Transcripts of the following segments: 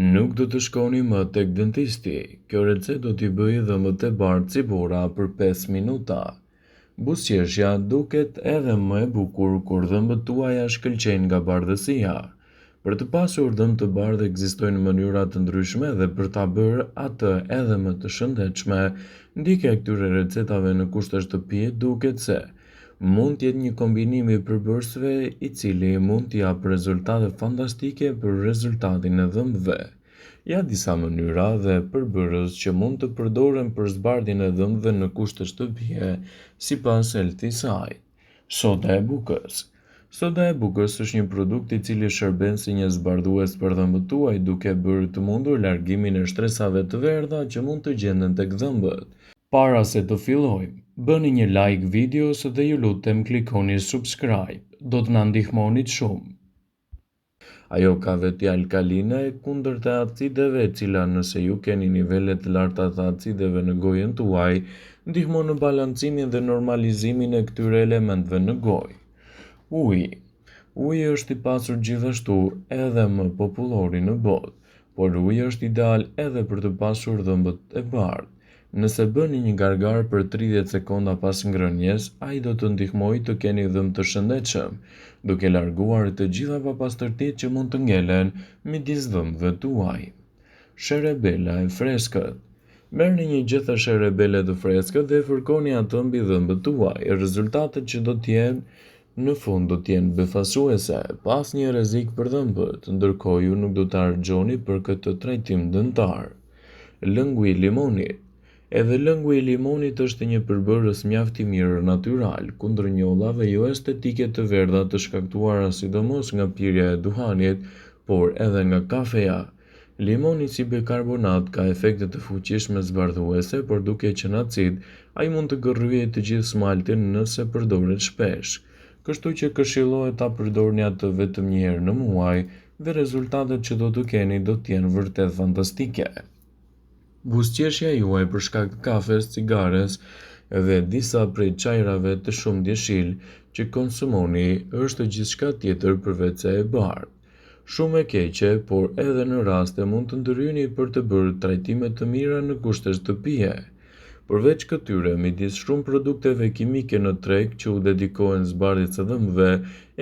Nuk do të shkoni më tek dentisti. Kjo recetë do t'i bëjë dhëmbët e bardhë si bora për 5 minuta. Buzëqeshja duket edhe më e bukur kur dhëmbët tuaja shkëlqejnë nga bardhësia. Për të pasur dhëmbë të bardhë ekzistojnë mënyra të ndryshme dhe për ta bërë atë edhe më të shëndetshme, ndikja e këtyre recetave në kushte shtëpie duket se mund të jetë një kombinim i përbërësve i cili mund t'i japë rezultate fantastike për rezultatin e dhëmbëve. Ja disa mënyra dhe përbërës që mund të përdoren për zbardhjen e dhëmbëve në kushte shtëpie, sipas Eltisaj. Soda e bukës. Soda e bukës është një produkt i cili shërben si një zbardhues për dhëmbët tuaj duke bërë të mundur largimin e shtresave të verdha që mund të gjenden tek dhëmbët. Para se të fillojmë, bëni një like videos dhe ju lutem klikoni subscribe, do të na ndihmonit shumë. Ajo ka veti alkaline kundërta e acideve, e cila nëse ju keni nivele të larta të acideve në gojën tuaj, ndihmon në balancimin dhe normalizimin e këtyre elementëve në gojë. Uji. Uji është i pasur gjithashtu edhe më popullori në botë, por uji është ideal edhe për të pasur dhëmbët e bardhë. Nëse bëni një gargar për 30 sekonda pas ngrënjes, ai do të ndihmojë të keni dhëmbë të shëndetshëm, duke larguar të gjitha papastërtitë që mund të ngelen midis dhëmbëve tuaj. Sherebela e freskët. Merrni një gjethe sherebele të freskët dhe fërkoni atë mbi dhëmbët tuaj. Rezultatet që do të jenë në fund do të jenë befasuese, pas një rrezik për dhëmbët, ndërkohë ju nuk do të harxhoni për këtë trajtim dëntar. Lëngu i limonit. Edhe lëngu i limonit është një përbërës mjaft i mirë natyral kundër njollave jo estetike të verdha të shkaktuara sidomos nga pirja e duhanit, por edhe nga kafeja. Limoni si bikarbonat ka efekte të fuqishme zbardhuese, por duke qenë acid, ai mund të gërryejë të gjithë smaltin nëse përdoret shpesh. Kështu që këshillohet ta përdorni atë vetëm një herë në muaj dhe rezultatet që do të keni do të jenë vërtet fantastike. Buzëqeshja juaj për shkak të kafes, cigares dhe disa prej çajrave të shumë dieshil që konsumoni është gjithçka tjetër përveç se e bardhë. Shumë e keqe, por edhe në raste mund të ndryheni për të bërë trajtime të mira në kushte shtëpie. Përveç këtyre, midis shumë produkteve kimike në treg që u dedikohen zbardhjes së dhëmbëve,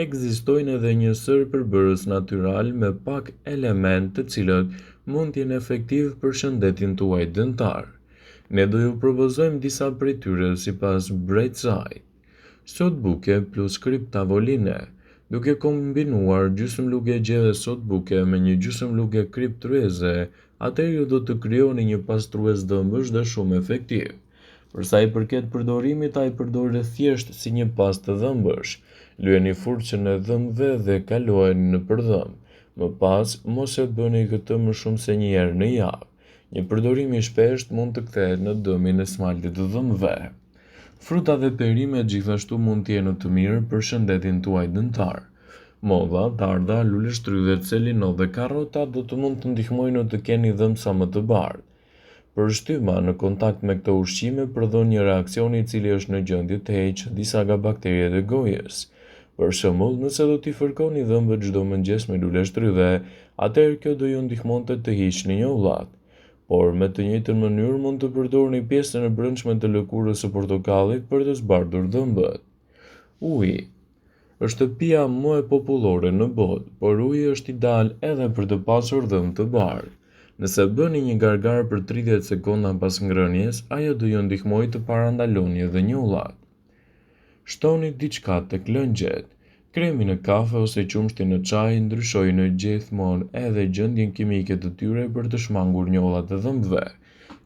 ekzistojnë edhe një sër përbërës natyral me pak element të cilët mund të jenë efektiv për shëndetin tuaj dëntar. Ne do ju propozojmë disa prej tyre sipas Brejtësaj. Sot buke plus krip tavoline. Duke kombinuar gjysmëluge gjelle sot buke me një gjysmëluge krip tryeze, atëherë ju do të krijoni një pastrues dhëmbësh dhe shumë efektiv. Për sa i përket përdorimit, ai përdoret thjesht si një pastë dhëmbësh. Lyeni furçën e dhëmbëve dhe kalojeni në përdhëmbë. Më pas, mos e bëni këtë më shumë se një herë në javë. Një përdorim i shpeshtë mund të kthehet në dëmin e smaltit të dhëmbëve. Fruta dhe perimet gjithashtu mund të jenë të mirë për shëndetin tuaj dëntar. Molla, dardha, luleshtrydhet, selinot dhe karrota do të mund të ndihmojnë në të keni dhëmbë sa më të bardhë. Përshtyma në kontakt me këto ushqime prodhon një reakcion i cili është në gjendje të heqë disa nga bakteriet e gojës. Për shembull, nëse do t'i fërkoni dhëmbët çdo mëngjes me luleshtrydhe, atëherë kjo do ju ndihmonte të hiqni njollat. Por me të njëjtën mënyrë mund të përdorni pjesën e brendshme të lëkurës së portokallit për të zbardhur dhëmbët. Uji. Është pija më e popullore në botë, por uji është ideal edhe për të pasur dhëmbë të bardhë. Nëse bëni një gargar për 30 sekonda pas ngrënjes, ajo do ju ndihmojë të parandaloni edhe njollat. Shtoni diçka tek lëngjet. Kremi në kafe ose qumshti në çaj ndryshojnë gjithmonë edhe gjendjen kimike të tyre për të shmangur njollat e dhëmbëve.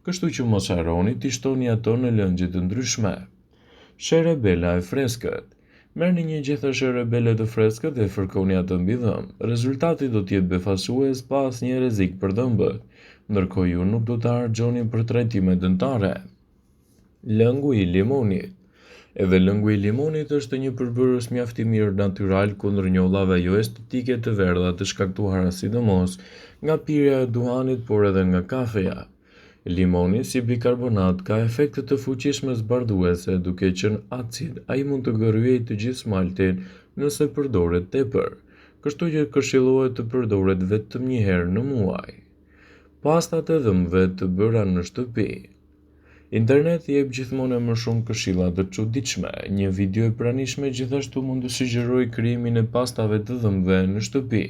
Kështu që mos harroni t'i shtoni ato në lëngje të ndryshme. Sherebela e freskët. Merrni një gjethe sherebele të freskët dhe fërkoni atë mbi dhëmbë. Rezultati do të jetë befasues pa asnjë rrezik për dhëmbët, ndërkohë ju nuk do të harxhoni për trajtime dentare. Lëngu i limonit. Edhe lëngu i limonit është një përbërës mjaft i mirë natyral kundër njollave jo estetike të verdha të shkaktuara sidomos nga pirja e duhanit, por edhe nga kafeja. Limoni si bikarbonat ka efekte të fuqishme zbardhuese, duke qenë acid, ai mund të gërryejë të gjithë smaltin nëse përdoret tepër. Kështu që këshillohet të përdoret vetëm një herë në muaj. Pastat e dhëmbëve të bëra në shtëpi. Interneti jep gjithmonë më shumë këshilla të çuditshme. Një video e pranishme gjithashtu mund të sugjerojë krijimin e pastave të dhëmbëve në shtëpi,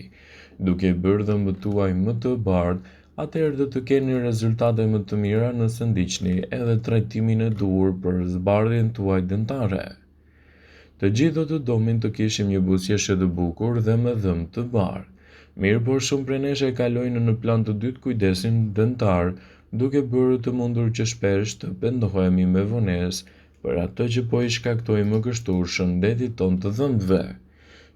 duke bërë dhëmbët tuaj më të bardhë. Atëherë do të keni rezultate më të mira nëse ndiqni edhe trajtimin e duhur për zbardhjen tuaj dentare. Të gjithë do të domin të kishim një buzëqeshje të bukur dhe me dhëmbë të bardhë. Mirë, por shumë prej nesh e kalojnë në plan të dytë kujdesin dentar, duke bërë të mundur që shpesh të pendohemi me vonesë për atë që po i shkaktojmë më kështu shëndetit ton të dhëmbëve.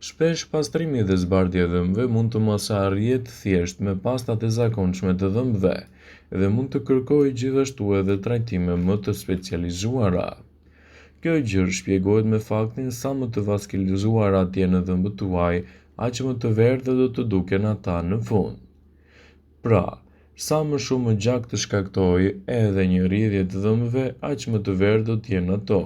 Shpesh pastrimi dhe zbardhja e dhëmbëve mund të mos arrihet thjesht me pastat e zakonshme të dhëmbëve dhe mund të kërkojë gjithashtu edhe trajtime më të specializuara. Kjo gjë shpjegohet me faktin sa më të vaskilizuara të jenë dhëmbët tuaj, aq më të verdhë do të duken ata në fund. Pra, sa më shumë më gjak të shkaktojë edhe një rrjedhje të dhëmbëve, aq më të verdhë do të jenë ato.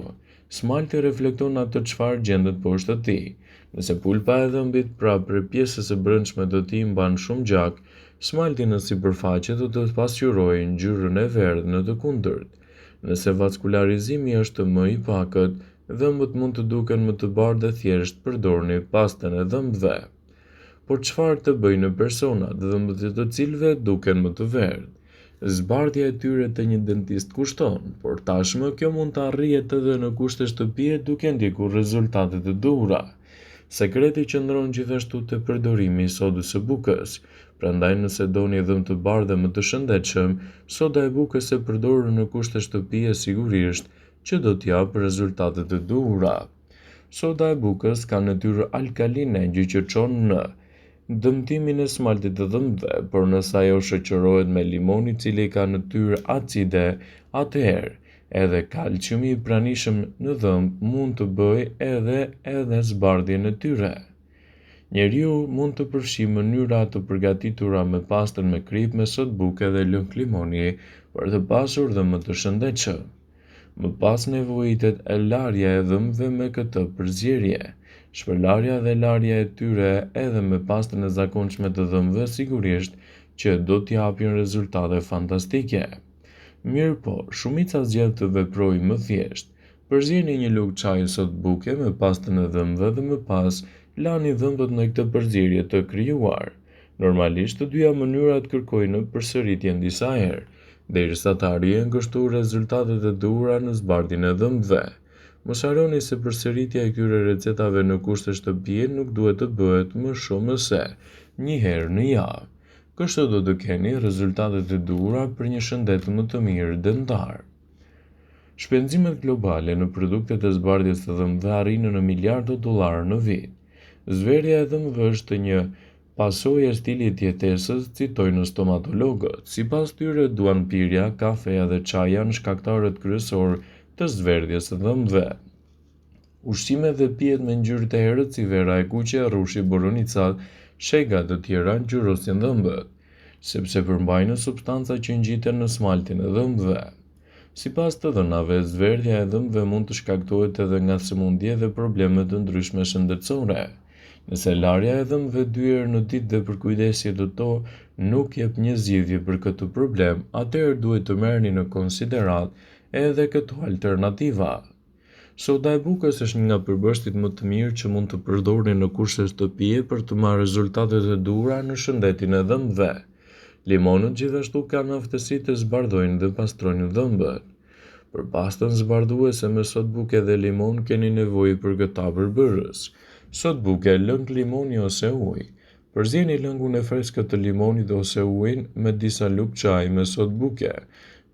Smalti reflekton atë çfarë gjendet poshtë tij. Nëse pulpa e dhëmbit, pra për pjesës së brendshme të tij mban shumë gjak, smalti në sipërfaqe do të pasqyrojë ngjyrën e verdhë në të kundërt. Nëse vaskularizimi është më i pakët, dhëmbët mund të duken më të bardhë dhe thjesht përdorni pastën e dhëmbëve. Por çfarë të bëjnë personat dhëmbët e të cilëve duken më të verdhë? Zbardhja e tyre te një dentist kushton, por tashmë kjo mund të arrihet edhe në kushte shtëpie duke ndjekur rezultate të duhura. Sekreti qëndron gjithashtu te përdorimi i sodës së bukës. Prandaj nëse doni dhëmbë të bardhë më të shëndetshëm, soda e bukës e përdorur në kushte shtëpie sigurisht që do t'jap rezultate të duhura. Soda e bukës ka natyrë alkaline, gjë që çon në dëmtimin e smaltit të dhëmbëve, por nëse ajo shoqërohet me limon i cili ka natyrë acide, atëherë edhe kalciumi i pranishëm në dhëmbë mund të bëjë edhe zbardhjen e tyre. Njeriu mund të përfshijë mënyra të përgatitura me pastën me krip me sodë buke dhe lëng limoni për të pasur dhëmbë të shëndetshëm. Më pas nevojitet e larja e dhëmbëve me këtë përzierje. Shpërlarja dhe larja e tyre edhe me pastën e zakonshme të dhëmbëve sigurisht që do t'japin rezultate fantastike. Mirë po, shumica zgjedh të veprojë më thjesht. Përzierni një lugë çaji sodë buke me pastën e dhëmbëve dhe më pas lani dhëmbët në këtë përzierje të krijuar. Normalisht të dyja mënyrat kërkojnë përsëritjen disa herë, derisa të arrihen kështu rezultatet e duhura në zbardhjen e dhëmbëve. Mos harroni se përsëritja e këtyre recetave në kushte shtëpie nuk duhet të bëhet më shumë se një herë në javë. Kështu do të keni rezultate të duhura për një shëndet më të mirë dentar. Shpenzimet globale në produktet e zbardhjes të dhëmbëve arrin në miliarda dollarë në vit. Zverja e dhëmbëve është një pasojë e stilit të jetesës, citojnë stomatologët. Sipas tyre, duanpirja, kafeja dhe çaji janë shkaktarët kryesorë të zverdhjes së dhëmbëve. Ushqimet dhe pijet me ngjyrë të errët si vera e kuqe, rrushi, boronicat, shegat të tjera ngjyrosin dhëmbët, sepse përmbajnë substanca që ngjiten në smaltin e dhëmbëve. Sipas të dhënave, zverdhja e dhëmbëve mund të shkaktohet edhe nga sëmundje dhe probleme të ndryshme shëndetësore. Nëse larja e dhëmbëve 2 herë në ditë dhe përkujdesja të to nuk jep një zgjidhje për këtë problem, atëherë duhet të merrni në konsiderat edhe këto alternativa. Soda e bukës është një nga përbërësit më të mirë që mund të përdorni në kushte shtëpie për të marrë rezultate të duhura në shëndetin e dhëmbëve. Limonët gjithashtu kanë aftësi të zbardhojnë dhe pastrojnë dhëmbët. Për pastën zbardhuese me sodë buke dhe limon keni nevojë për këta përbërës. Sodë buke, lëng limoni ose ujë. Përzieni lëngun e freskët të limonit ose ujin me disa lugë çaji me sodë buke.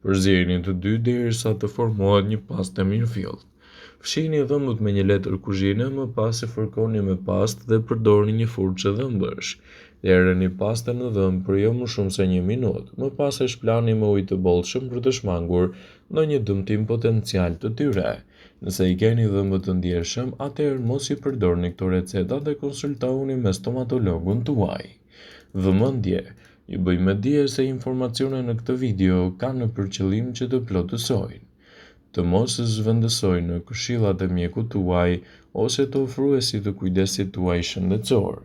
Përzieni të dy derisa të formohet një pastë e mirëfillt. Fshihni dhëmbët me një letër kuzhine, më pas e fërkoni me pastë dhe përdorni një furçë dhëmbësh. Lëreni pastën në dhëmbë për jo më shumë se 1 minutë, më pas e shplani me ujë të bollshëm për të shmangur ndonjë dëmtim potencial të tyre. Nëse i keni dhëmbët të ndjeshëm, atëherë mos i përdorni këto receta dhe konsultohuni me stomatologun tuaj. Vëmendje, ju bëj me dije se informacionet në këtë video kanë për qëllim që të plotësojnë, të mos zhvendësojnë në këshillat e mjekut tuaj ose të ofruesit të kujdesit tuaj shëndetësor.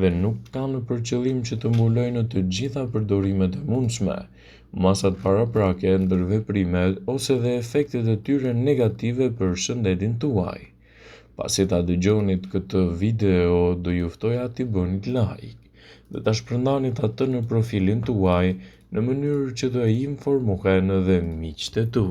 dhe nuk kanë për qëllim që të mbulojnë të gjitha përdorimet e mundshme, masat paraprake, ndërveprimet ose dhe efektet e tyre negative për shëndetin tuaj. Pasi ta dëgjonit këtë video, do ju ftoja t'i bënit like dhe ta shpërndanit atë në profilin tuaj në mënyrë që të informohen edhe miqtë e tu.